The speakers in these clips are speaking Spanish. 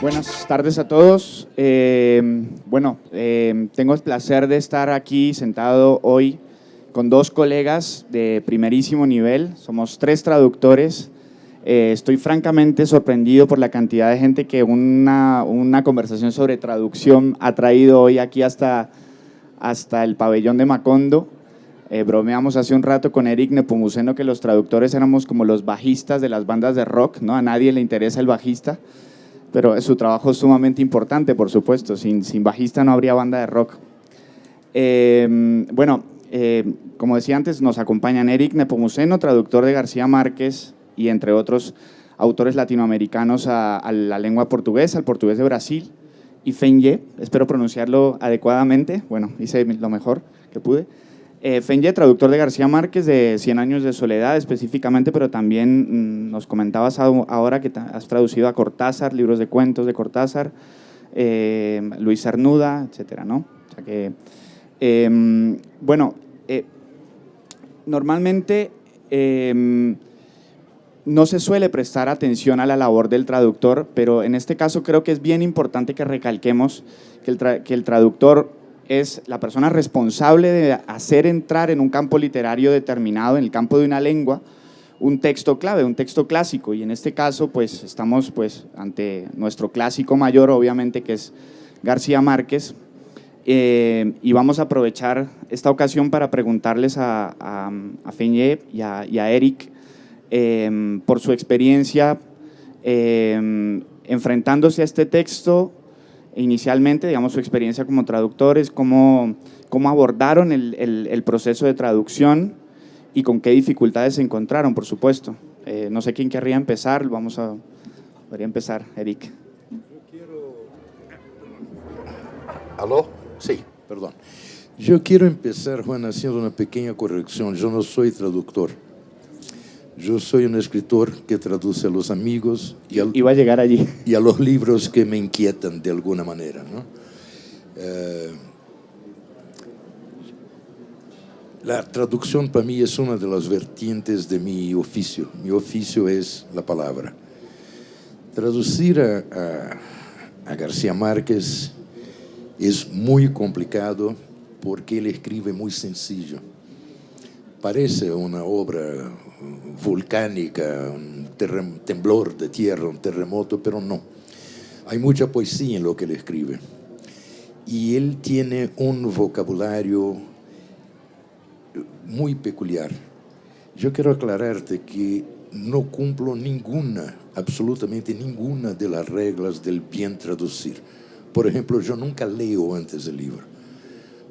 Buenas tardes a todos. Tengo el placer de estar aquí sentado hoy con dos colegas de primerísimo nivel. Somos tres traductores. Estoy francamente sorprendido por la cantidad de gente que una conversación sobre traducción ha traído hoy aquí hasta el pabellón de Macondo. Bromeamos hace un rato con Eric Nepomuceno que los traductores éramos como los bajistas de las bandas de rock, ¿no? A nadie le interesa el bajista, pero su trabajo es sumamente importante, por supuesto. Sin bajista no habría banda de rock. Como decía antes, nos acompañan Eric Nepomuceno, traductor de García Márquez y entre otros autores latinoamericanos a la lengua portuguesa, al portugués de Brasil, y Fenye, espero pronunciarlo adecuadamente, bueno, hice lo mejor que pude. Fenye, traductor de García Márquez, de 100 años de soledad específicamente, pero también nos comentabas ahora que has traducido a Cortázar, libros de cuentos de Cortázar, Luis Cernuda, etcétera, ¿no? O sea que, normalmente no se suele prestar atención a la labor del traductor, pero en este caso creo que es bien importante que recalquemos que el traductor es la persona responsable de hacer entrar en un campo literario determinado, en el campo de una lengua, un texto clave, un texto clásico, y en este caso pues estamos pues ante nuestro clásico mayor, obviamente, que es García Márquez, y vamos a aprovechar esta ocasión para preguntarles a Fenye y a Eric por su experiencia enfrentándose a este texto. Inicialmente, digamos, su experiencia como traductores, cómo abordaron el proceso de traducción y con qué dificultades se encontraron, por supuesto. No sé quién querría empezar, podría empezar, Eric. ¿Aló? Sí, perdón. Yo quiero empezar, Juan, haciendo una pequeña corrección. Yo no soy traductor. Yo soy un escritor que traduce a los amigos iba a llegar allí. Y a los libros que me inquietan de alguna manera, ¿no? La traducción para mí es una de las vertientes de mi oficio. Mi oficio es la palabra. Traducir a García Márquez es muy complicado porque él escribe muy sencillo. Parece una obra volcánica, un temblor de tierra, un terremoto, pero no. Hay mucha poesía en lo que él escribe. Y él tiene un vocabulario muy peculiar. Yo quiero aclararte que no cumplo absolutamente ninguna de las reglas del bien traducir. Por ejemplo, yo nunca leo antes del libro.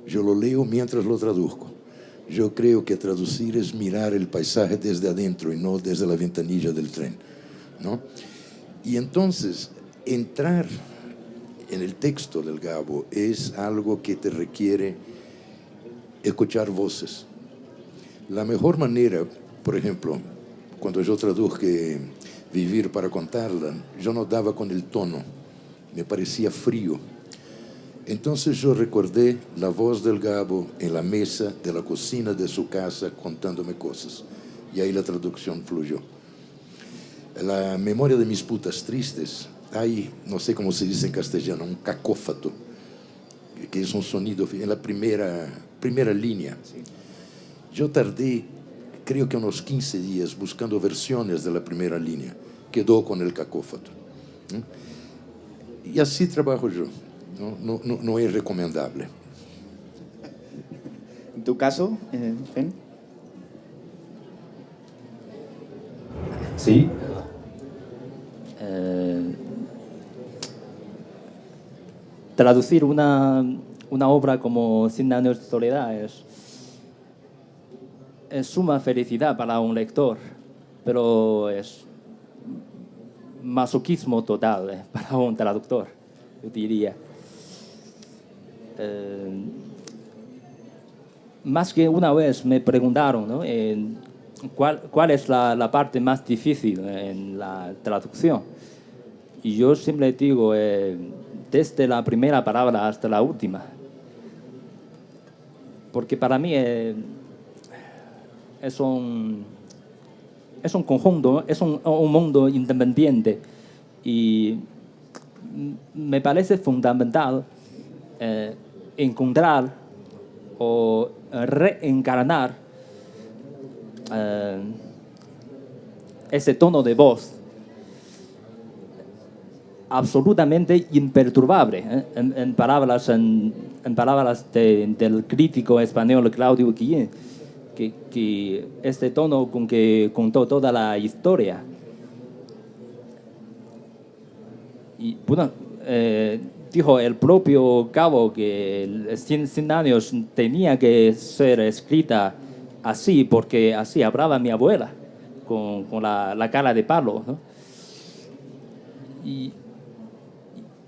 Yo lo leo mientras lo traduzco. Yo creo que traducir es mirar el paisaje desde adentro y no desde la ventanilla del tren, ¿no? Y entonces, entrar en el texto del Gabo es algo que te requiere escuchar voces. La mejor manera, por ejemplo, cuando yo traduje Vivir para contarla, yo no daba con el tono, me parecía frío. Entonces yo recordé la voz del Gabo en la mesa de la cocina de su casa contándome cosas. Y ahí la traducción fluyó. La memoria de mis putas tristes, hay, no sé cómo se dice en castellano, un cacófato, que es un sonido en la primera línea. Yo tardé, creo que unos 15 días buscando versiones de la primera línea. Quedó con el cacófato. Y así trabajo yo. No es recomendable. ¿En tu caso, Fen? Sí. Traducir una obra como 100 años de soledad es suma felicidad para un lector, pero es masoquismo total para un traductor, yo diría. Más que una vez me preguntaron, ¿no? ¿Cuál es la parte más difícil en la traducción? Y yo siempre digo, desde la primera palabra hasta la última. Porque para mí es un conjunto, es un mundo independiente. Y me parece fundamental encontrar o reencarnar ese tono de voz absolutamente imperturbable, en palabras del crítico español Claudio Guillén, que este tono con que contó toda la historia. Y bueno, dijo el propio Cabo que 100 años tenía que ser escrita así, porque así hablaba mi abuela, con la cara de palo, ¿no?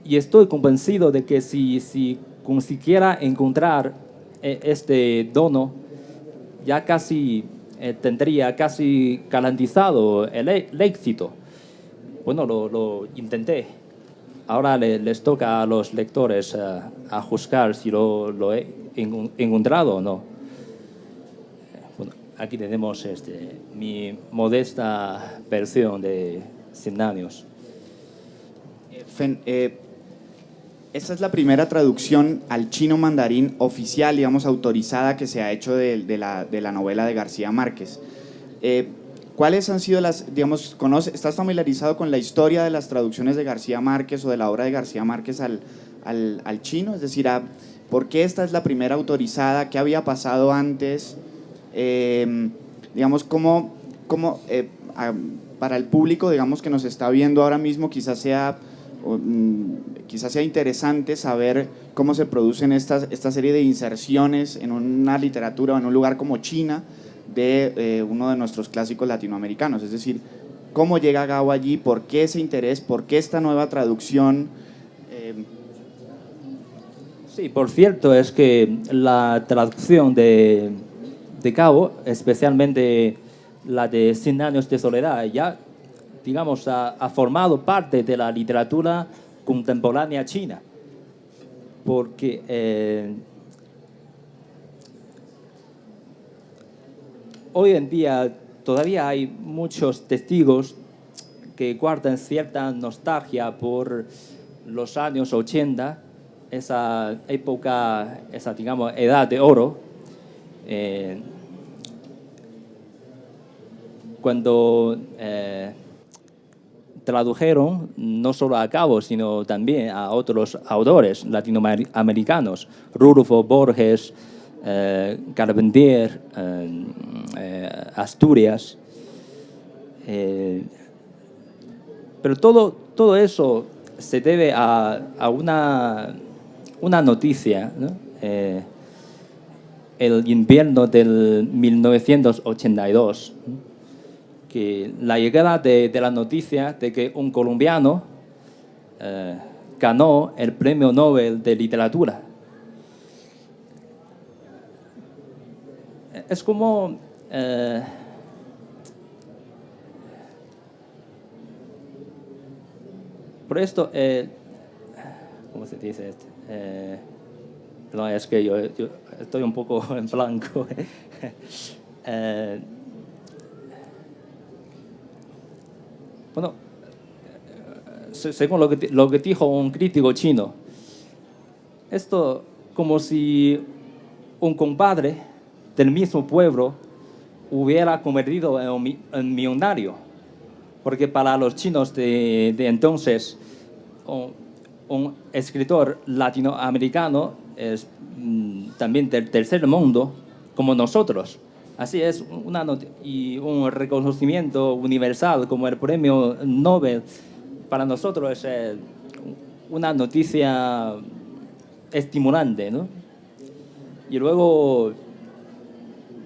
Y estoy convencido de que si consiguiera encontrar este dono, ya casi tendría casi garantizado el éxito. Bueno, lo intenté. Ahora les toca a los lectores a juzgar si lo he encontrado o no. Bueno, aquí tenemos mi modesta versión de 100 años. Esta es la primera traducción al chino mandarín oficial, digamos, autorizada que se ha hecho de la novela de García Márquez. ¿Cuáles han sido digamos, estás familiarizado con la historia de las traducciones de García Márquez o de la obra de García Márquez al chino? Es decir, ¿por qué esta es la primera autorizada? ¿Qué había pasado antes? Digamos, para el público, digamos, que nos está viendo ahora mismo, quizás sea interesante saber cómo se producen esta serie de inserciones en una literatura o en un lugar como China de uno de nuestros clásicos latinoamericanos. Es decir, ¿cómo llega Gao allí? ¿Por qué ese interés? ¿Por qué esta nueva traducción? Sí, por cierto, es que la traducción de Gao, especialmente la de 100 años de soledad, ya, digamos, ha formado parte de la literatura contemporánea china, porque hoy en día todavía hay muchos testigos que guardan cierta nostalgia por los años 80, esa época, esa, digamos, edad de oro, cuando tradujeron no solo a Cabo, sino también a otros autores latinoamericanos, Rulfo Borges, Carpentier, Asturias. Pero todo eso se debe a una noticia, ¿no? El invierno del 1982, ¿no? Que la llegada de la noticia de que un colombiano ganó el Premio Nobel de Literatura. Es como por esto, ¿cómo se dice esto? No, es que yo estoy un poco en blanco. Bueno, según lo que dijo un crítico chino, esto como si un compadre del mismo pueblo hubiera convertido en millonario, porque para los chinos de entonces un escritor latinoamericano es también del tercer mundo como nosotros. Así es, y un reconocimiento universal como el Premio Nobel para nosotros es una noticia estimulante, ¿no? Y luego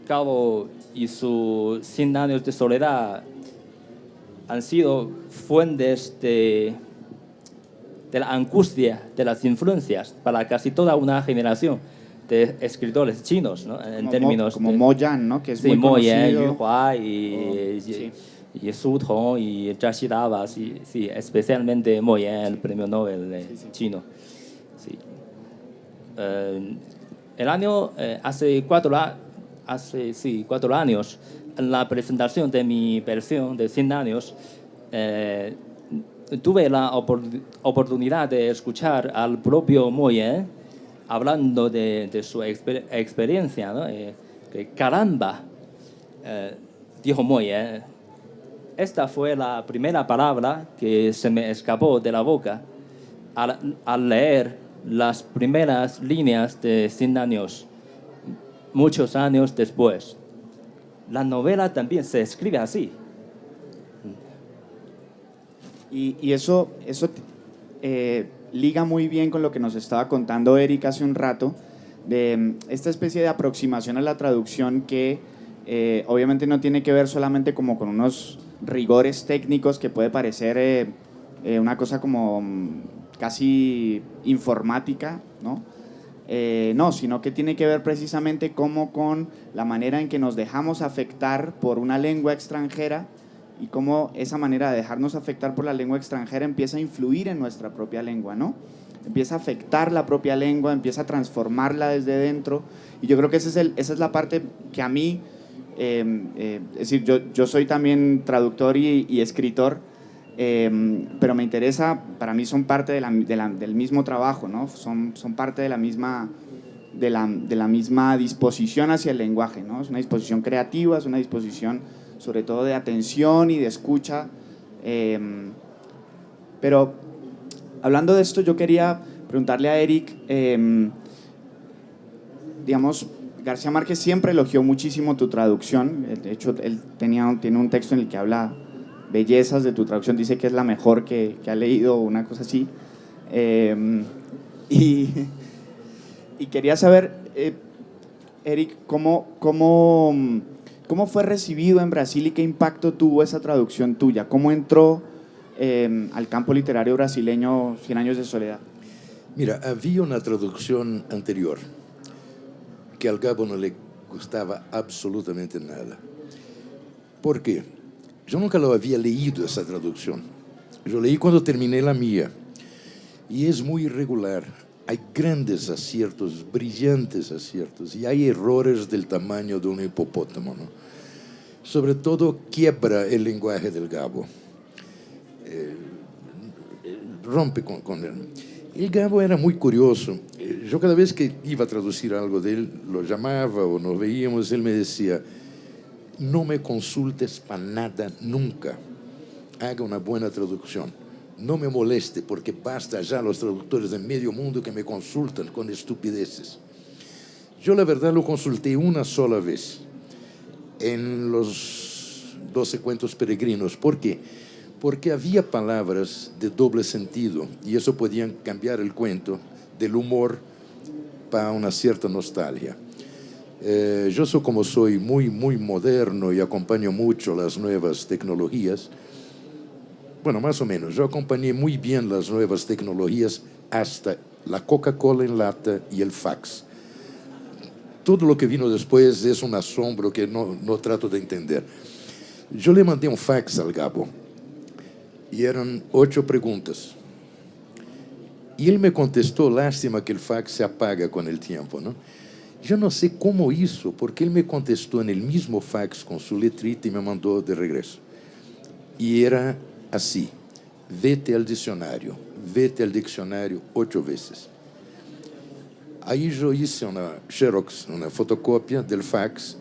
Cabo y sus 100 años de soledad han sido fuentes de la angustia de las influencias para casi toda una generación de escritores chinos, ¿no? En términos como Mo Yan, ¿no? Que es sí, muy Mo Yan, conocido. Yu Hua y Su Tong y Zhang Xidaba, sí, especialmente Mo Yan, el premio Nobel chino. Sí. El año, hace 4 años, en la presentación de mi versión de 100 años, tuve la oportunidad de escuchar al propio Moye hablando de su experiencia, ¿no? Que caramba, dijo Moye, esta fue la primera palabra que se me escapó de la boca al leer las primeras líneas de 100 años, muchos años después. La novela también se escribe así. Y eso liga muy bien con lo que nos estaba contando Eric hace un rato, de esta especie de aproximación a la traducción que obviamente no tiene que ver solamente como con unos rigores técnicos que puede parecer una cosa como casi informática, ¿no? No, sino que tiene que ver precisamente como con la manera en que nos dejamos afectar por una lengua extranjera y cómo esa manera de dejarnos afectar por la lengua extranjera empieza a influir en nuestra propia lengua, ¿no? Empieza a afectar la propia lengua, empieza a transformarla desde dentro. Y yo creo que esa es la parte que a mí, es decir, yo soy también traductor y escritor, pero me interesa, para mí son parte del mismo trabajo, ¿no? Son parte de la misma disposición hacia el lenguaje, ¿no? Es una disposición creativa, es una disposición sobre todo de atención y de escucha. Pero hablando de esto, yo quería preguntarle a Eric, digamos, García Márquez siempre elogió muchísimo tu traducción. De hecho, él tiene un texto en el que habla bellezas de tu traducción, dice que es la mejor que ha leído, una cosa así. Y quería saber, Eric, ¿cómo fue recibido en Brasil y qué impacto tuvo esa traducción tuya? ¿Cómo entró al campo literario brasileño 100 años de soledad? Mira, había una traducción anterior que al Gabo no le gustaba absolutamente nada. ¿Por qué? Yo nunca lo había leído esa traducción. Yo leí cuando terminé la mía. Y es muy irregular. Hay grandes aciertos, brillantes aciertos, y hay errores del tamaño de un hipopótamo, ¿no? Sobre todo quiebra el lenguaje del Gabo. Rompe con él. El Gabo era muy curioso. Yo cada vez que iba a traducir algo de él, lo llamaba o nos veíamos, él me decía: no me consultes para nada nunca. Haga una buena traducción. No me moleste, porque basta ya los traductores de medio mundo que me consultan con estupideces. Yo la verdad lo consulté una sola vez en los 12 cuentos peregrinos. ¿Por qué? Porque había palabras de doble sentido y eso podían cambiar el cuento del humor para una cierta nostalgia. Yo soy, como soy muy moderno y acompaño mucho las nuevas tecnologías. Bueno, más o menos, yo acompañé muy bien las nuevas tecnologías hasta la Coca-Cola en lata y el fax. Todo lo que vino después es un asombro que no trato de entender. Yo le mandé un fax al Gabo y eran 8 preguntas. Y él me contestó, lástima que el fax se apaga con el tiempo, ¿no? Yo no sé cómo hizo, porque él me contestó en el mismo fax con su letrita y me mandó de regreso. Y era así: vete al diccionario 8 veces. Ahí yo hice una xerox, una fotocopia del fax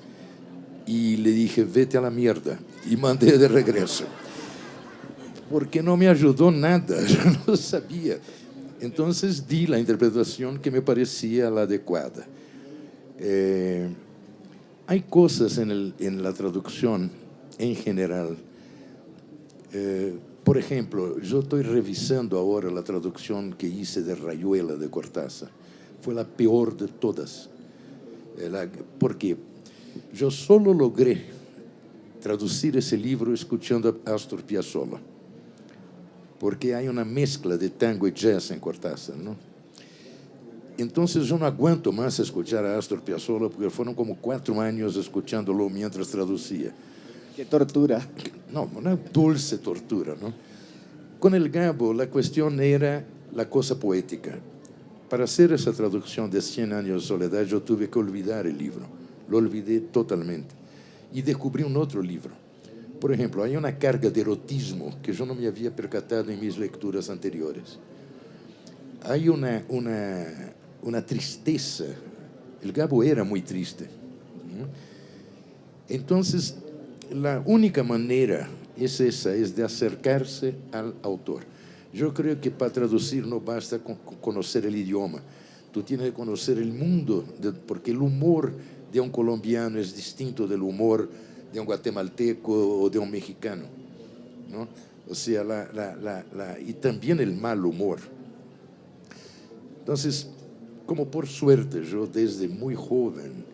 y le dije: vete a la mierda, y mandé de regreso. Porque no me ayudó nada, yo no sabía. Entonces di la interpretación que me parecía la adecuada. Hay cosas en la traducción en general. Por ejemplo, yo estoy revisando ahora la traducción que hice de Rayuela de Cortázar. Fue la peor de todas. ¿Por qué? Yo solo logré traducir ese libro escuchando a Astor Piazzolla, porque hay una mezcla de tango y jazz en Cortázar, ¿no? Entonces yo no aguanto más escuchar a Astor Piazzolla, porque fueron como 4 años escuchándolo mientras traducía. ¡Qué tortura! No, una dulce tortura, ¿no? Con el Gabo la cuestión era la cosa poética. Para hacer esa traducción de 100 años de soledad yo tuve que olvidar el libro. Lo olvidé totalmente. Y descubrí un otro libro, Por ejemplo, hay una carga de erotismo que yo no me había percatado en mis lecturas anteriores. Hay una tristeza. El Gabo era muy triste, ¿no? Entonces, la única manera es esa, es de acercarse al autor. Yo creo que para traducir no basta con conocer el idioma. Tú tienes que conocer el mundo, porque el humor de un colombiano es distinto del humor de un guatemalteco o de un mexicano, ¿no? O sea, y también el mal humor. Entonces, como por suerte yo desde muy joven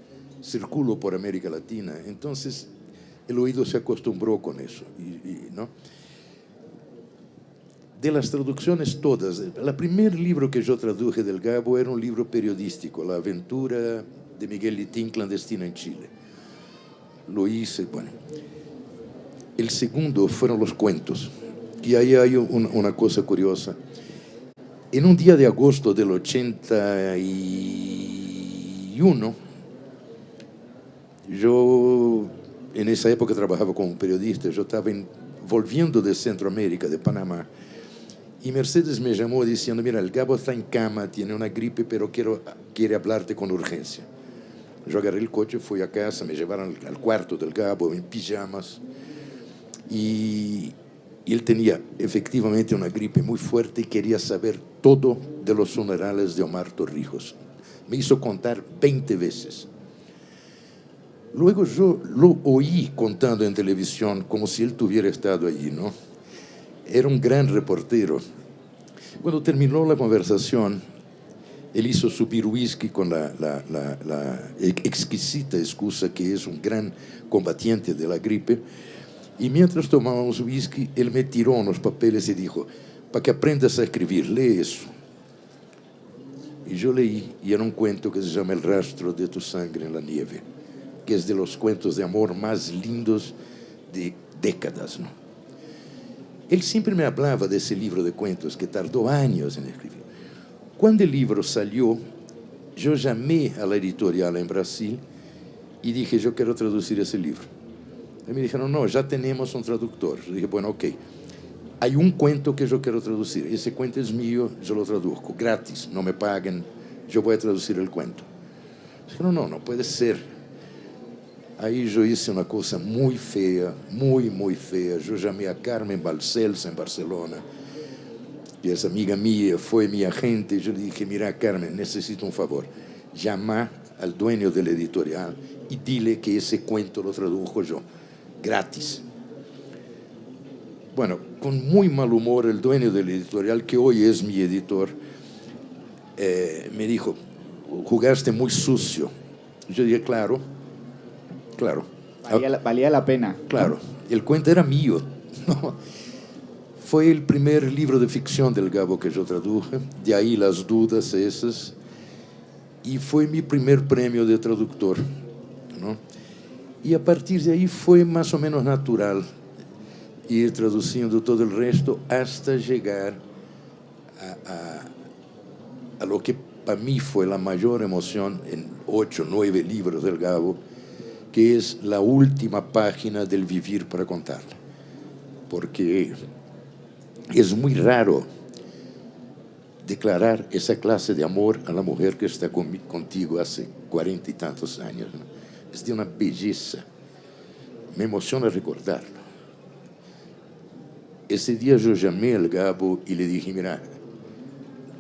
circulo por América Latina, entonces el oído se acostumbró con eso, ¿no? De las traducciones todas, el primer libro que yo traduje del Gabo era un libro periodístico, La aventura de Miguel Litín, clandestino en Chile. Lo hice, bueno. El segundo fueron los cuentos. Y ahí hay una cosa curiosa. En un día de agosto del 81, yo en esa época trabajaba como periodista, yo estaba volviendo de Centroamérica, de Panamá, y Mercedes me llamó diciendo, mira, el Gabo está en cama, tiene una gripe, pero quiere hablarte con urgencia. Yo agarré el coche, fui a casa, me llevaron al cuarto del Gabo en pijamas, y él tenía efectivamente una gripe muy fuerte y quería saber todo de los funerales de Omar Torrijos. Me hizo contar 20 veces. Luego yo lo oí contando en televisión como si él tuviera estado allí, ¿no? Era un gran reportero. Cuando terminó la conversación, él hizo subir whisky con la exquisita excusa que es un gran combatiente de la gripe. Y mientras tomábamos whisky, él me tiró unos papeles y dijo, para que aprendas a escribir, lee eso. Y yo leí, y era un cuento que se llama El rastro de tu sangre en la nieve, que es de los cuentos de amor más lindos de décadas, ¿no? Él siempre me hablaba de ese libro de cuentos que tardó años en escribir. Cuando el libro salió, yo llamé a la editorial en Brasil y dije, yo quiero traducir ese libro. Y me dijeron, no, ya tenemos un traductor. Yo dije, bueno, ok, hay un cuento que yo quiero traducir. Ese cuento es mío, yo lo traduzco, gratis, no me paguen, yo voy a traducir el cuento. Dijeron, no, no puede ser. Aí eu hice uma coisa muito feia, muito feia. Eu chamei a Carmen Balcells em Barcelona, que essa amiga minha foi minha agente. Eu dije, mira, Carmen, necessito um favor. Llamar al dueño del editorial y dile que ese cuento lo tradujo yo, gratis. Bueno, con muy mal humor, el dueño del editorial, que hoy es mi editor, me dijo, jugaste muy sucio. Yo dije, claro. Valía la pena. Claro, el cuento era mío, ¿no? Fue el primer libro de ficción del Gabo que yo traduje, de ahí las dudas esas, y fue mi primer premio de traductor, ¿no? Y a partir de ahí fue más o menos natural ir traduciendo todo el resto hasta llegar a lo que para mí fue la mayor emoción en 8, 9 libros del Gabo, que es la última página del Vivir para contarla. Porque es muy raro declarar esa clase de amor a la mujer que está contigo hace 40 y tantos años, ¿no? Es de una belleza. Me emociona recordarlo. Ese día yo llamé al Gabo y le dije, mira,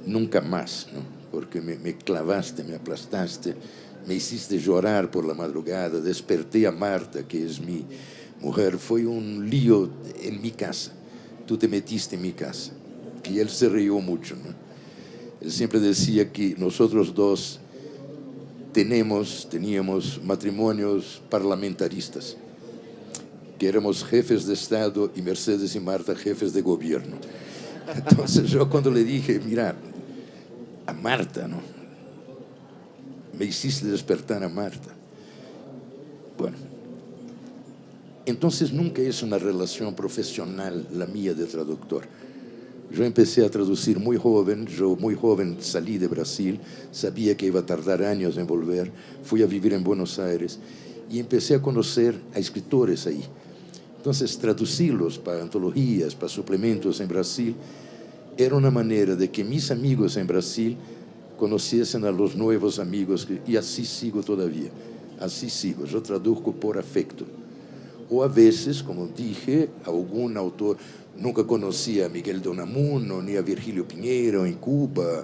nunca más, ¿no? Porque me clavaste, me aplastaste, me hiciste llorar por la madrugada, desperté a Marta, que es mi mujer, fue un lío en mi casa, tú te metiste en mi casa. Y él se rió mucho, ¿no? Él siempre decía que nosotros dos teníamos matrimonios parlamentaristas, que éramos jefes de Estado y Mercedes y Marta jefes de gobierno. Entonces yo cuando le dije, mira, a Marta, ¿no? Me hiciste despertar a Marta. Bueno, entonces nunca es una relación profesional la mía de traductor. Yo empecé a traducir muy joven, yo muy joven salí de Brasil, sabía que iba a tardar años en volver, fui a vivir en Buenos Aires y empecé a conocer a escritores ahí, Entonces, traducirlos para antologías, para suplementos en Brasil, era una manera de que mis amigos en Brasil conociesen a los nuevos amigos, y así sigo todavía. Así sigo, yo traduzco por afecto. O a veces, como dije, algún autor, nunca conocía a Miguel de Unamuno, ni a Virgilio Piñero en Cuba,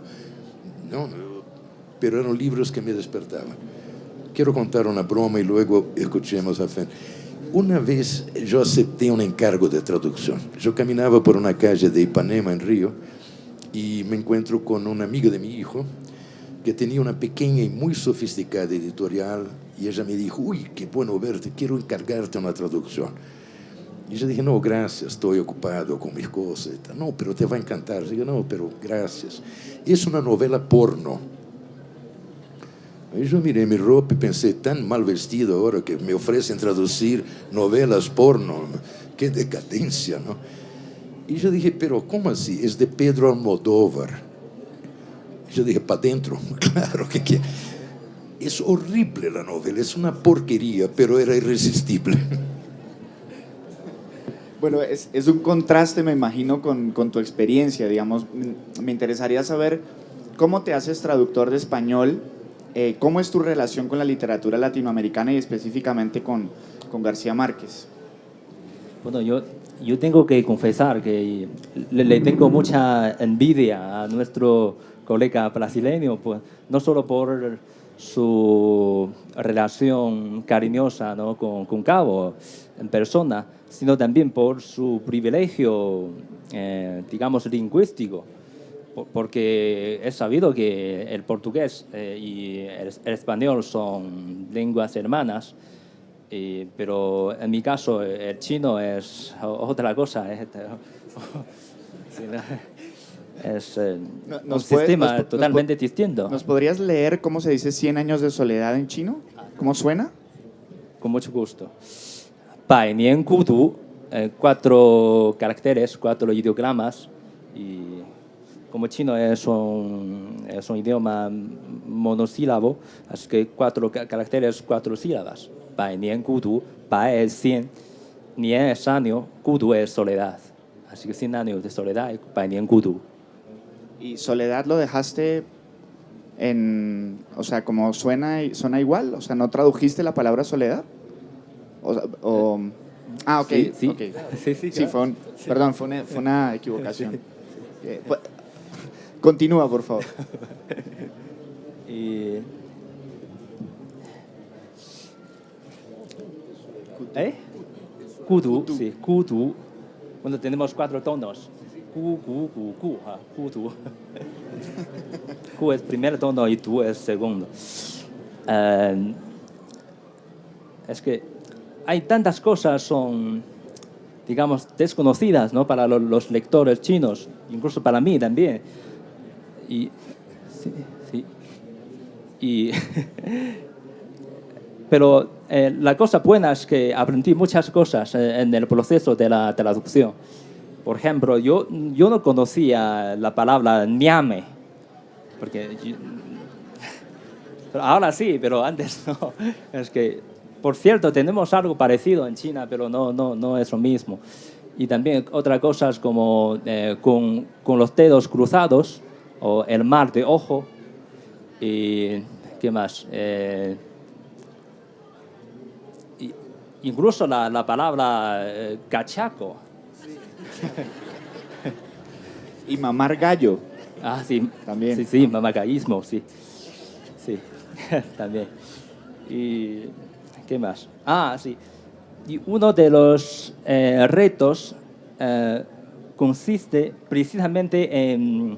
¿no? Pero eran libros que me despertaban. Quiero contar una broma y luego escuchemos a Fen. Una vez yo acepté un encargo de traducción. Yo caminaba por una calle de Ipanema en Río y me encuentro con una amiga de mi hijo que tenía una pequeña y muy sofisticada editorial, y ella me dijo: uy, qué bueno verte, quiero encargarte una traducción. Y yo dije: no, gracias, estoy ocupado con mis cosas. No, pero te va a encantar. Yo digo: no, pero gracias. Es una novela porno. Aí eu mirei minha roupa e pensei: tan mal vestido agora que me ofrecen traducir novelas porno, que decadência, ¿no? E eu dije: pero como assim? Es de Pedro Almodóvar. Yo dije: para dentro, claro que es horrible la novela, es una porquería, pero era irresistible. Bueno, es un contraste, me imagino, con tu experiencia, digamos. Me interesaría saber cómo te haces traductor de español, cómo es tu relación con la literatura latinoamericana y específicamente con García Márquez. Bueno, yo tengo que confesar que le tengo mucha envidia a nuestro colega brasileño, pues, no solo por su relación cariñosa, ¿no?, con Cabo en persona, sino también por su privilegio, digamos, lingüístico, porque es sabido que el portugués y el español son lenguas hermanas, pero en mi caso el chino es otra cosa. Es un sistema totalmente distinto. ¿Nos podrías leer cómo se dice 100 años de soledad en chino? ¿Cómo suena? Con mucho gusto. 百年孤独, 4 caracteres, 4 ideogramas, y como chino es un idioma monosílabo, así que 4 caracteres, 4 sílabas. 百年孤独, 百 es 100, 年 es año, 孤独 es soledad. Así que 100 años de soledad, 百年孤独. ¿Y soledad lo dejaste o sea, como suena igual? O sea, ¿no tradujiste la palabra soledad? Ok. Sí, sí. Okay. Sí, Sí, claro. perdón, fue una equivocación. Continúa, por favor. Kudu, sí, kudu. Bueno, tenemos 4 tonos. Ku, kudu. Ku es primer tono y tu es segundo. Es que hay tantas cosas son, digamos, desconocidas, ¿no?, para los lectores chinos, incluso para mí también. Pero la cosa buena es que aprendí muchas cosas en el proceso de la traducción. Por ejemplo, yo no conocía la palabra ñame, pero ahora sí, pero antes no. Es que, por cierto, tenemos algo parecido en China, pero no es lo mismo. Y también otras cosas como con los dedos cruzados, o el mar de ojo, y ¿qué más? Incluso la palabra cachaco. Y mamar gallo. Ah, sí. También. Sí, mamagallismo, sí. Sí, también. ¿Y qué más? Ah, sí. Y uno de los retos consiste precisamente en,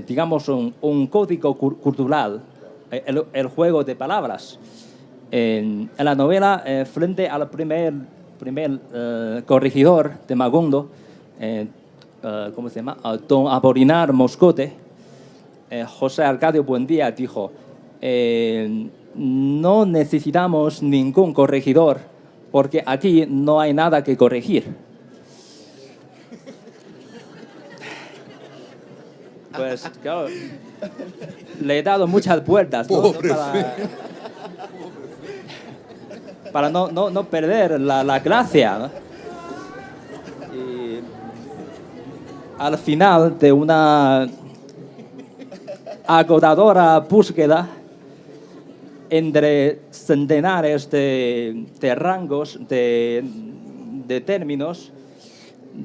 digamos, un código cultural, el juego de palabras. En la novela, frente al primer corregidor de Magundo, ¿cómo se llama? Don Apolinar Moscote, José Arcadio Buendía dijo: no necesitamos ningún corregidor porque aquí no hay nada que corregir. Pues claro, le he dado muchas vueltas, ¿no? para no perder la gracia, ¿no? Y al final de una agotadora búsqueda entre centenares de rangos, de términos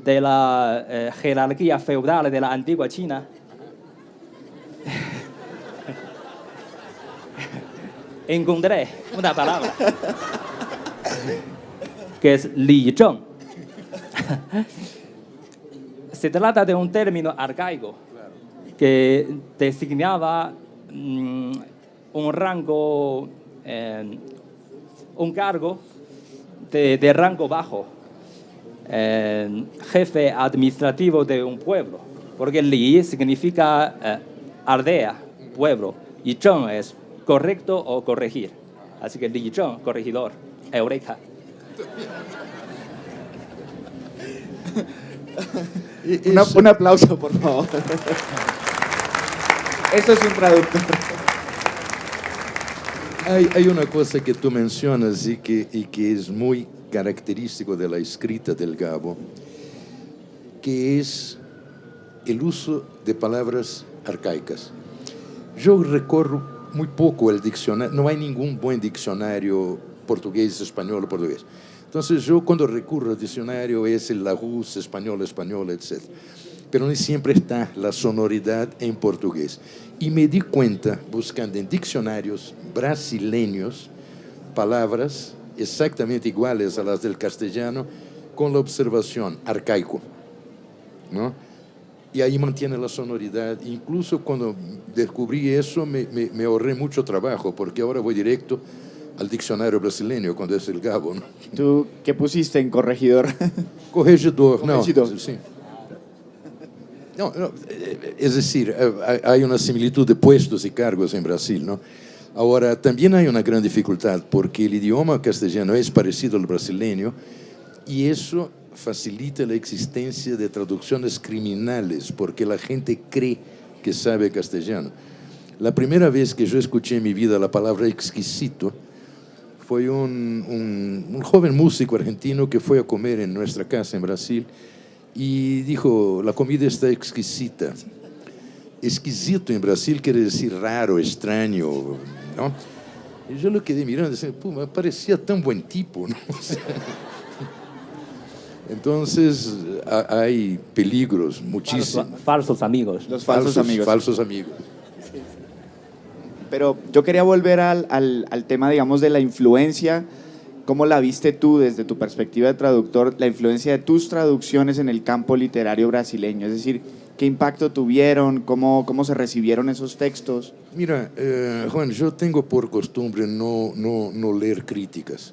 de la jerarquía feudal de la antigua China, encontré una palabra que es Li Zheng. Se trata de un término arcaico que designaba un rango, un cargo de rango bajo, jefe administrativo de un pueblo, porque Li significa aldea, pueblo, y Zheng es correcto o corregir. Así que Li Zheng, corregidor, eureka. Un aplauso, por favor. Eso es un traductor. Hay una cosa que tú mencionas y que es muy característico de la escrita del Gabo, que es el uso de palabras arcaicas. Yo recorro muy poco el diccionario, no hay ningún buen diccionario portugués, español o portugués. Entonces yo cuando recurro al diccionario es el Larousse, español, etc. Pero no siempre está la sonoridad en portugués. Y me di cuenta, buscando en diccionarios brasileños, palabras exactamente iguales a las del castellano, con la observación arcaico, ¿no? Y ahí mantiene la sonoridad. Incluso cuando descubrí eso, me ahorré mucho trabajo, porque ahora voy directo al diccionario brasileño, cuando es el Gabo, ¿no? ¿Tú qué pusiste en corregidor? Corregidor, Corregidor. no, sí. No, es decir, hay una similitud de puestos y cargos en Brasil, ¿no? Ahora, también hay una gran dificultad, porque el idioma castellano es parecido al brasileño, y eso facilita la existencia de traducciones criminales, porque la gente cree que sabe castellano. La primera vez que yo escuché en mi vida la palabra exquisito fue un joven músico argentino que fue a comer en nuestra casa en Brasil y dijo, la comida está exquisita. Exquisito en Brasil quiere decir raro, extraño, ¿no? Y yo lo quedé mirando y decía, me parecía tan buen tipo, ¿no? Entonces hay peligros muchísimos. Falsos amigos. Los falsos amigos. Falsos amigos. Pero yo quería volver al tema, digamos, de la influencia. ¿Cómo la viste tú desde tu perspectiva de traductor, la influencia de tus traducciones en el campo literario brasileño? Es decir, ¿qué impacto tuvieron? ¿Cómo se recibieron esos textos? Mira, Juan, yo tengo por costumbre no leer críticas,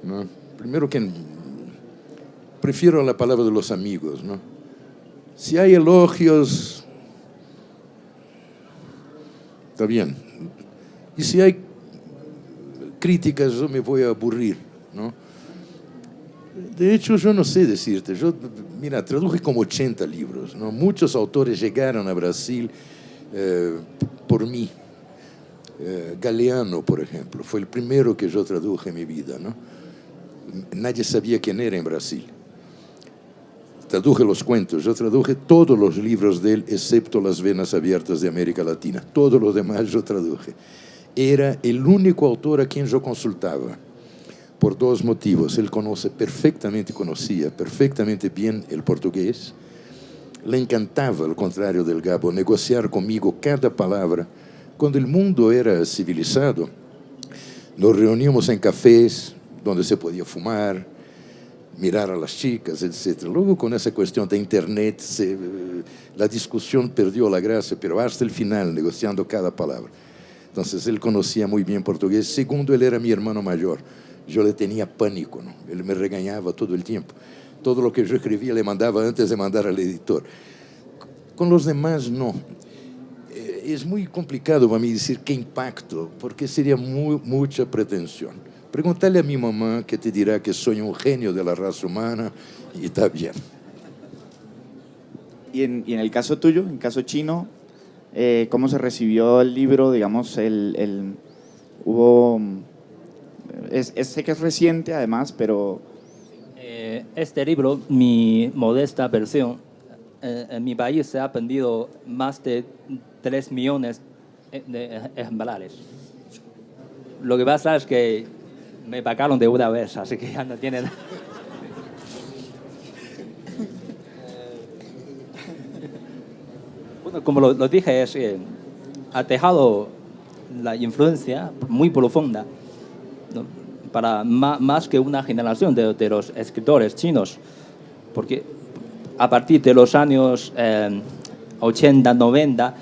¿no? Primero que prefiero la palabra de los amigos, ¿no? Si hay elogios, está bien. Y si hay críticas, yo me voy a aburrir, ¿no? De hecho, yo no sé decirte. Mira, traduje como 80 libros, ¿no? Muchos autores llegaron a Brasil por mí. Galeano, por ejemplo, fue el primero que yo traduje en mi vida, ¿no? Nadie sabía quién era en Brasil. Traduje los cuentos, yo traduje todos los libros de él, excepto Las venas abiertas de América Latina. Todos los demás yo traduje. Era el único autor a quien yo consultaba, por dos motivos. Él conocía perfectamente bien el portugués. Le encantaba, al contrario del Gabo, negociar conmigo cada palabra. Cuando el mundo era civilizado, nos reuníamos en cafés donde se podía fumar, mirar a las chicas, etc. Luego, con esa cuestión de internet, la discusión perdió la gracia, pero hasta el final, negociando cada palabra. Entonces, él conocía muy bien portugués. Segundo, él era mi hermano mayor. Yo le tenía pánico, ¿no? Él me regañaba todo el tiempo. Todo lo que yo escribía le mandaba antes de mandar al editor. Con los demás, no. Es muy complicado para mí decir qué impacto, porque sería mucha pretensión. Pregúntale a mi mamá, que te dirá que soy un genio de la raza humana, y está bien. Y en el caso tuyo, en caso chino, ¿cómo se recibió el libro? Digamos, hubo sé que es reciente además, pero... Este libro, mi modesta versión, en mi país se ha vendido más de 3 millones de ejemplares. Lo que pasa es que me pagaron de una vez, así que ya no tienen... Bueno, como lo dije, ha dejado la influencia muy profunda, ¿no? Para más que una generación de los escritores chinos, porque a partir de los años 80, 90,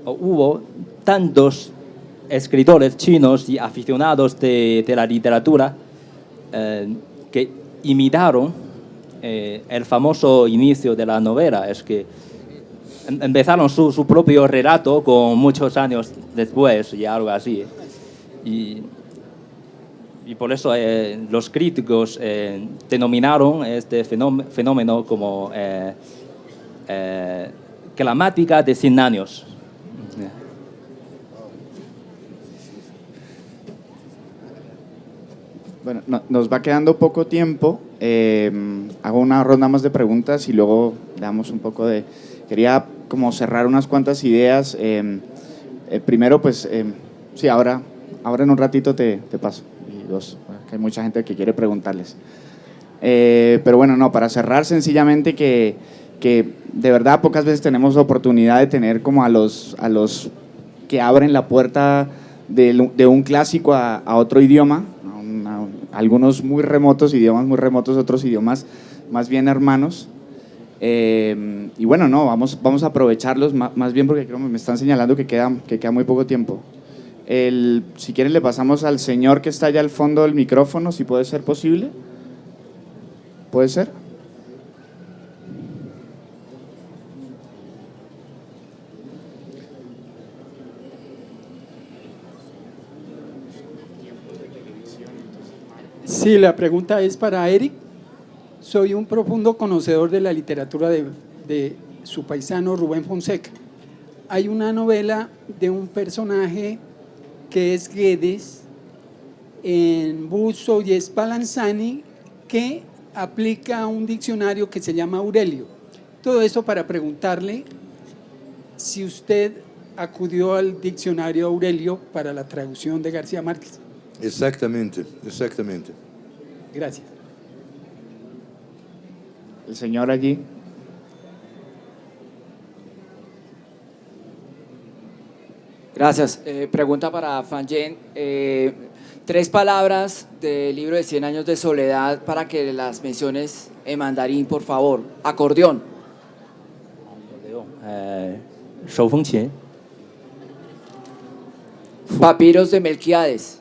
hubo tantos escritores chinos y aficionados de la literatura que imitaron el famoso inicio de la novela. Es que empezaron su propio relato con muchos años después y algo así. Y por eso los críticos denominaron este fenómeno como gramática de 100 años. Bueno, nos va quedando poco tiempo. Hago una ronda más de preguntas y luego damos un poco de... Quería como cerrar unas cuantas ideas. Primero, pues, sí, ahora en un ratito te paso. Y dos, que hay mucha gente que quiere preguntarles. Pero bueno, no, para cerrar sencillamente que de verdad pocas veces tenemos oportunidad de tener como a los que abren la puerta de un clásico a otro idioma, algunos muy remotos, idiomas muy remotos, otros idiomas más bien hermanos. Y bueno, no, vamos a aprovecharlos más bien porque creo que me están señalando que queda muy poco tiempo. Si quieren le pasamos al señor que está allá al fondo del micrófono, si puede ser posible. ¿Puede ser? Sí, la pregunta es para Eric. Soy un profundo conocedor de la literatura de su paisano Rubén Fonseca. Hay una novela de un personaje que es Guedes en Busto y Spallanzani que aplica un diccionario que se llama Aurelio. Todo esto para preguntarle si usted acudió al diccionario Aurelio para la traducción de García Márquez. Exactamente. Gracias. El señor allí. Gracias. Pregunta para Fan Yen. 3 palabras del libro de 100 años de soledad para que las menciones en mandarín, por favor. Acordeón. Shou-feng-qin. Papiros de Melquíades.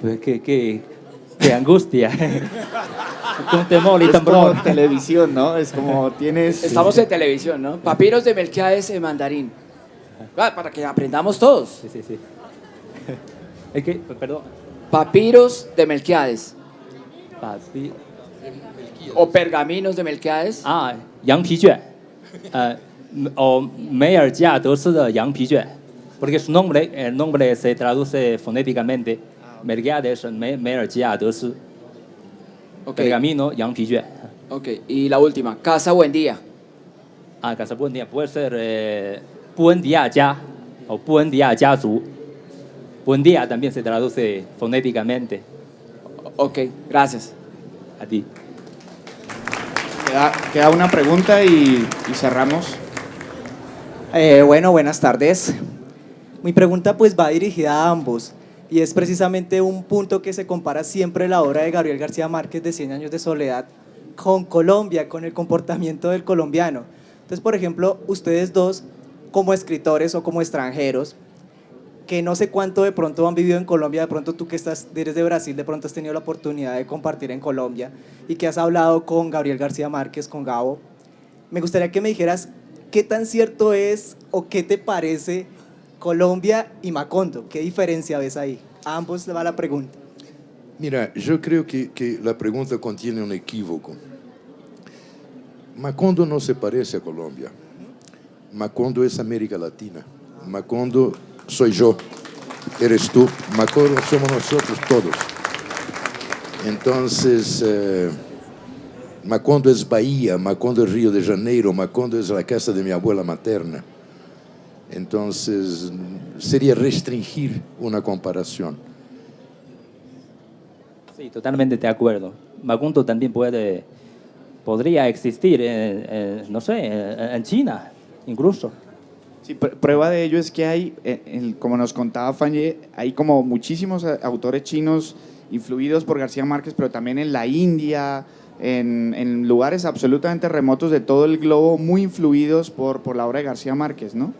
Pues qué angustia. Con temor y Es como temblor. televisión, ¿no? Es como tienes... Estamos en televisión, ¿no? Papiros de Melquíades en mandarín. Para que aprendamos todos. Sí. Es que, perdón. Papiros de Melquíades. Papi. O pergaminos de Melquíades. Yang Pi Juan. O Meyer Jia De Si de Yang Pi Juan. Porque el nombre se traduce fonéticamente. Melquíades, Meyer Jia De Si. Okay. Pergamino, Yang Pi Juan. Ok, y la última. Casa Buen Día. Casa Buen Día. Puede ser Buen Día Jia o Buen Día Jia Zu. Buen Día también se traduce fonéticamente. Ok, gracias. A ti. Queda una pregunta y cerramos. Bueno, buenas tardes. Mi pregunta pues va dirigida a ambos y es precisamente un punto que se compara siempre la obra de Gabriel García Márquez de 100 años de soledad con Colombia, con el comportamiento del colombiano. Entonces, por ejemplo, ustedes dos como escritores o como extranjeros, que no sé cuánto de pronto han vivido en Colombia, de pronto tú que eres de Brasil, de pronto has tenido la oportunidad de compartir en Colombia y que has hablado con Gabriel García Márquez, con Gabo, me gustaría que me dijeras qué tan cierto es o qué te parece Colombia y Macondo, qué diferencia ves ahí. A ambos le va la pregunta. Mira, yo creo que la pregunta contiene un equívoco. Macondo no se parece a Colombia. Macondo es América Latina. Macondo soy yo. eres tú, Macondo somos nosotros todos. Entonces, Macondo es Bahía, Macondo es Río de Janeiro, Macondo es la casa de mi abuela materna. Entonces, sería restringir una comparación. Sí, totalmente de acuerdo. Macondo también podría existir, no sé, en China, incluso. Sí, prueba de ello es que hay, como nos contaba Fanye, hay como muchísimos autores chinos influidos por García Márquez, pero también en la India, en lugares absolutamente remotos de todo el globo, muy influidos por la obra de García Márquez, ¿no?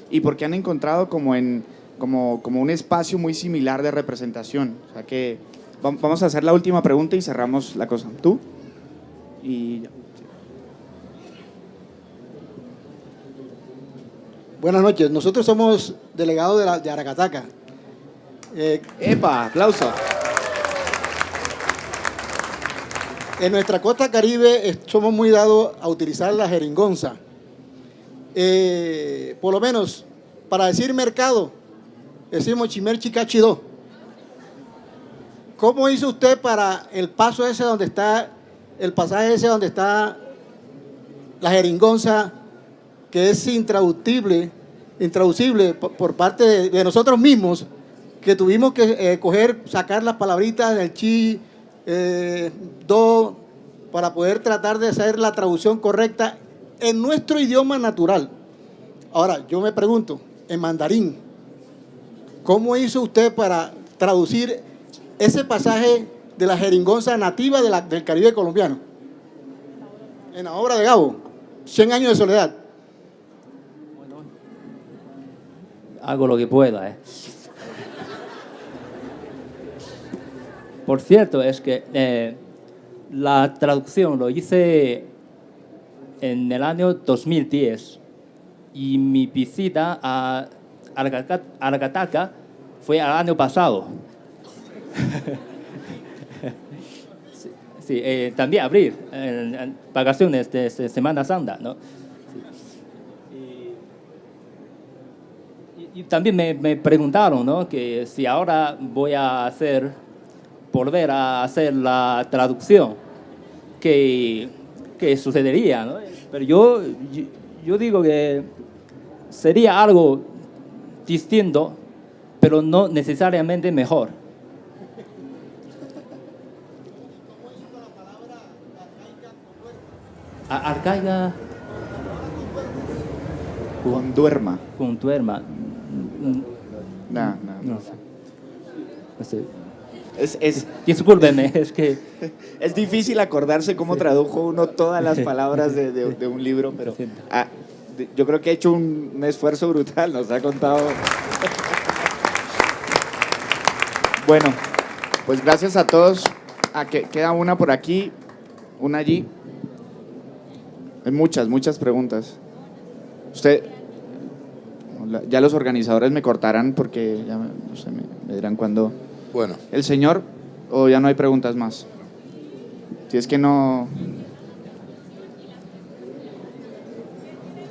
Y porque han encontrado como un espacio muy similar de representación. O sea que vamos a hacer la última pregunta y cerramos la cosa. ¿Tú? Y ya. Buenas noches, nosotros somos delegados de Aracataca. ¡Epa! ¡Aplauso! En nuestra costa caribe somos muy dados a utilizar la jeringonza. Por lo menos, para decir mercado, decimos chimer chicachidó. ¿Cómo hizo usted para el paso ese donde está, el pasaje ese donde está la jeringonza, que es intraducible por parte de nosotros mismos, que tuvimos que sacar las palabritas del chi, do, para poder tratar de hacer la traducción correcta en nuestro idioma natural? Ahora, yo me pregunto, en mandarín, ¿cómo hizo usted para traducir ese pasaje de la jeringonza nativa del Caribe colombiano? En la obra de Gabo, 100 años de soledad. Hago lo que pueda. Por cierto, es que la traducción lo hice en el año 2010 y mi visita a Aracataca fue el año pasado. Sí, también abril, en vacaciones de Semana Santa, ¿no? Y también me preguntaron, ¿no?, que si ahora voy a volver a hacer la traducción, ¿qué sucedería, ¿no? Pero yo digo que sería algo distinto, pero no necesariamente mejor. Arcaiga Con duerma. con duerma. No. No sé. Discúlpeme, es que Es difícil acordarse cómo tradujo uno todas las palabras de un libro, pero yo creo que ha hecho un esfuerzo brutal, nos ha contado. Bueno, pues gracias a todos. Queda una por aquí, una allí. Hay muchas preguntas. Ya los organizadores me cortarán porque ya no sé, me dirán cuándo. Bueno, ¿El señor o ya no hay preguntas más? Si es que no...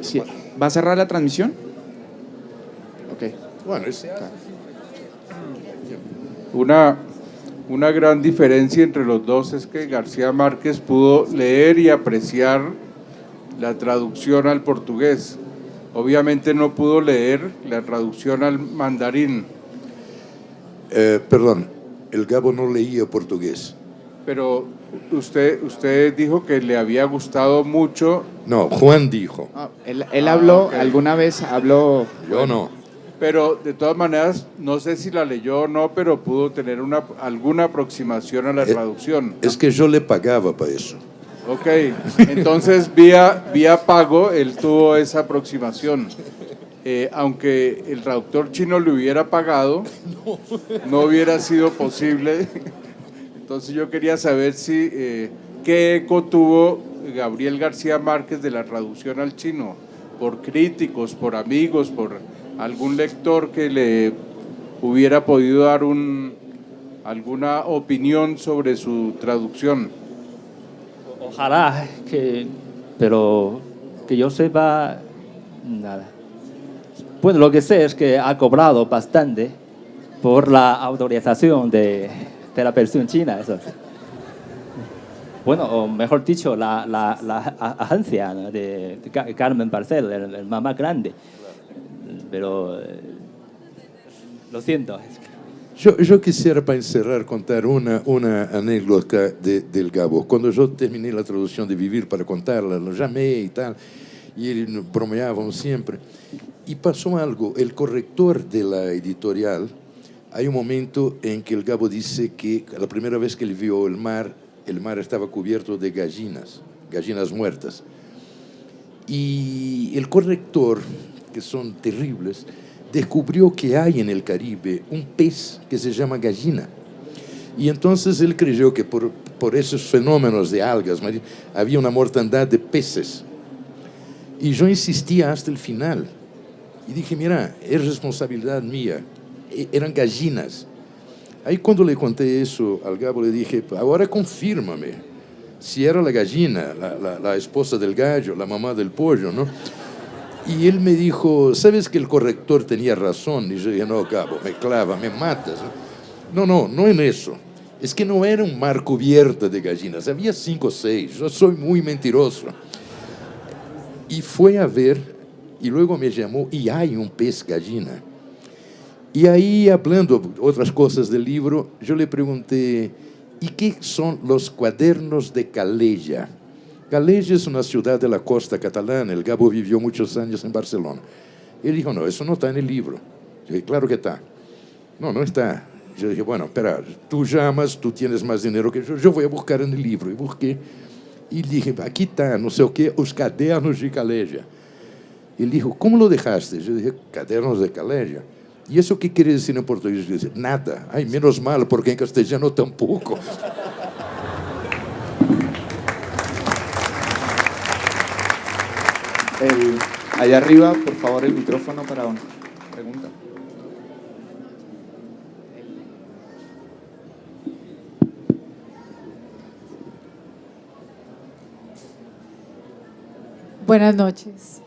Sí. ¿Va a cerrar la transmisión? Ok. bueno, Una gran diferencia entre los dos es que García Márquez pudo leer y apreciar la traducción al portugués. Obviamente no pudo leer la traducción al mandarín. perdón, el Gabo no leía portugués. Pero usted dijo que le había gustado mucho. No, Juan dijo. No, él habló, okay. alguna vez habló... Yo no. Pero de todas maneras, no sé si la leyó o no, pero pudo tener alguna aproximación a la traducción. Es que yo le pagaba para eso. Ok, entonces vía pago él tuvo esa aproximación. Aunque el traductor chino le hubiera pagado, no hubiera sido posible. Entonces yo quería saber si qué eco tuvo Gabriel García Márquez de la traducción al chino, por críticos, por amigos, por algún lector que le hubiera podido dar alguna opinión sobre su traducción. ojalá pero que yo sepa, nada. Pues lo que sé es que ha cobrado bastante por la autorización de la versión china. Eso. Bueno, o mejor dicho, la agencia, ¿no?, de Carmen Parcel, el más grande. Pero lo siento. Yo quisiera, para encerrar, contar una anécdota del Gabo. Cuando yo terminé la traducción de Vivir para contarla, lo llamé y tal, y él bromeábamos siempre. Y pasó algo. El corrector de la editorial, hay un momento en que el Gabo dice que la primera vez que él vio el mar estaba cubierto de gallinas muertas. Y el corrector, que son terribles, descubrió que hay en el Caribe un pez que se llama gallina. Y entonces él creyó que por esos fenómenos de algas había una mortandad de peces. Y yo insistía hasta el final. Y dije, mira, es responsabilidad mía. Eran gallinas. Ahí cuando le conté eso al Gabo, le dije, ahora confírmame si era la gallina, la esposa del gallo, la mamá del pollo, ¿no? Y él me dijo, ¿sabes que el corrector tenía razón? Y yo dije, no, Gabo, me clava, me matas. No en eso. Es que no era un mar cubierto de gallinas, había 5 o 6. Yo soy muy mentiroso. Y fue a ver, y luego me llamó, y hay un pez gallina. Y ahí, hablando otras cosas del libro, yo le pregunté, ¿y qué son los cuadernos de Calella? Calella es una ciudad de la costa catalana. El Gabo vivió muchos años en Barcelona. Él dijo, no, eso no está en el libro. Yo dije, claro que está. No está. Yo dije, bueno, espera, tú llamas, tú tienes más dinero que yo voy a buscar en el libro. Y busqué, y dije, aquí está, no sé o qué, os cadernos de Calella. Él dijo, ¿cómo lo dejaste? Yo dije, cadernos de Calella. ¿Y eso qué quiere decir en portugués? Yo dije, nada. Ay, menos mal, porque en castellano tampoco. Allá arriba, por favor, el micrófono para una pregunta. Buenas noches.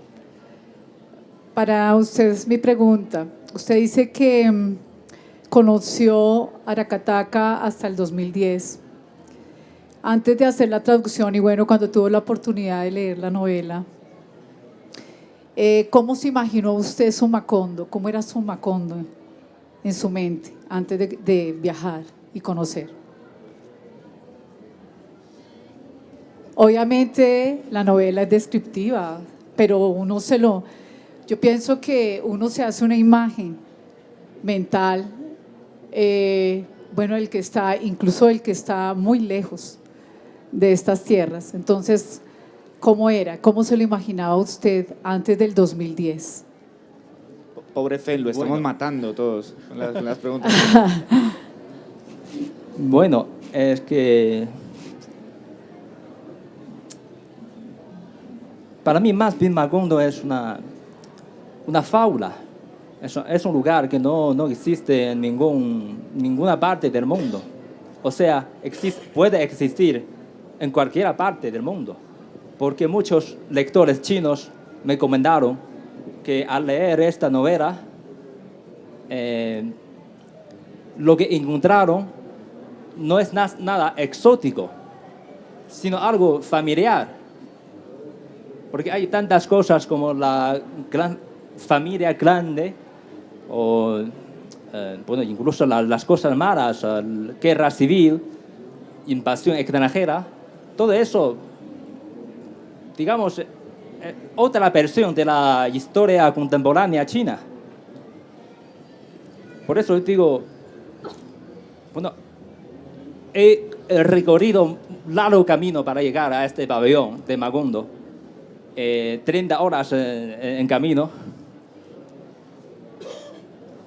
Para ustedes mi pregunta. Usted dice que conoció Aracataca hasta el 2010. Antes de hacer la traducción y bueno, cuando tuvo la oportunidad de leer la novela, ¿cómo se imaginó usted su Macondo? ¿Cómo era su Macondo en su mente antes de viajar y conocer? Obviamente la novela es descriptiva, pero yo pienso que uno se hace una imagen mental, bueno, incluso el que está muy lejos de estas tierras. Entonces, ¿cómo era? ¿Cómo se lo imaginaba usted antes del 2010? Pobre Fel, lo estamos matando todos con las preguntas. Bueno, es que para mí más bien Macondo es una fábula. Es un lugar que no existe en ninguna parte del mundo. O sea, puede existir en cualquier parte del mundo. Porque muchos lectores chinos me comentaron que al leer esta novela, lo que encontraron no es nada exótico, sino algo familiar. Porque hay tantas cosas como la gran familia grande, o bueno, incluso las cosas malas, guerra civil, invasión extranjera, todo eso, digamos, otra versión de la historia contemporánea china. Por eso digo, bueno, he recorrido un largo camino para llegar a este pabellón de Macondo, 30 horas en camino,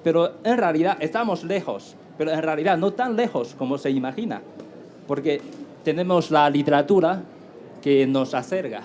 pero en realidad estamos lejos, pero en realidad no tan lejos como se imagina, porque tenemos la literatura que nos acerca.